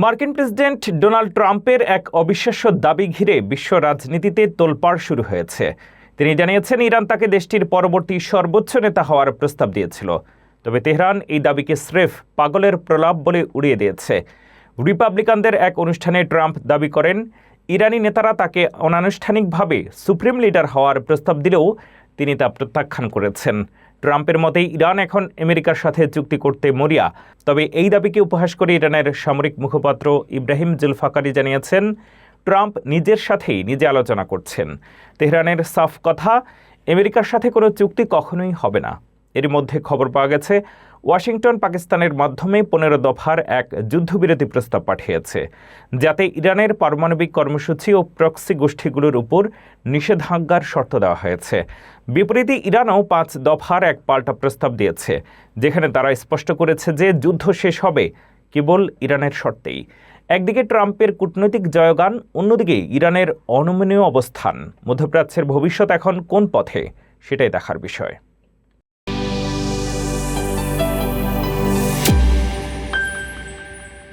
মার্কিন president Donald ট্রাম্পের এক অবিশ্বাস্য দাবি ঘিরে বিশ্ব রাজনীতিতে তোলপাড় শুরু হয়েছে। তিনি জানিয়েছেন ইরান তাকে দেশটির পরবর্তী সর্বোচ্চ নেতা হওয়ার প্রস্তাব দিয়েছিল। তবে তেহরান এই দাবিকে স্রেফ পাগলের প্রলাপ বলে উড়িয়ে দিয়েছে। রিপাবলিকানদের এক অনুষ্ঠানে ট্রাম্প দাবি করেন ইরানি নেতারা তাকে অনানুষ্ঠানিকভাবে সুপ্রিম লিডার হওয়ার প্রস্তাব দিলেও তিনি তা প্রত্যাখ্যান করেছেন। ট্রাম্পের মতে ইরান এখন আমেরিকার সাথে চুক্তি করতে মরিয়া। তবে এই দাবিকে উপহাস করে ইরানের সামরিক মুখপাত্র ইব্রাহিম জুলফাকারি জানিয়েছেন ট্রাম্প নিজের সাথেই নিজে আলোচনা করছেন। তেহরানের সাফ কথা, আমেরিকার সাথে কোনো চুক্তি কখনোই হবে না। এর মধ্যে খবর পাওয়া গেছে ওয়াশিংটন পাকিস্তানের মাধ্যমে 15 দফার এক যুদ্ধবিরতি প্রস্তাব পাঠিয়েছে, যাতে ইরানের পারমাণবিক কর্মসূচি ও প্রক্সি গোষ্ঠীগুলোর উপর নিষেধাজ্ঞার শর্ত দেওয়া হয়েছে। বিপরীতে ইরানও 5 দফার এক পাল্টা প্রস্তাব দিয়েছে, যেখানে তারা স্পষ্ট করেছে যে যুদ্ধ শেষ হবে কেবল ইরানের শর্তেই। একদিকে ট্রাম্পের কূটনৈতিক জয়গান, অন্যদিকে ইরানের অনমনীয় অবস্থান। মধ্যপ্রাচ্যের ভবিষ্যৎ এখন কোন পথে, সেটাই দেখার বিষয়।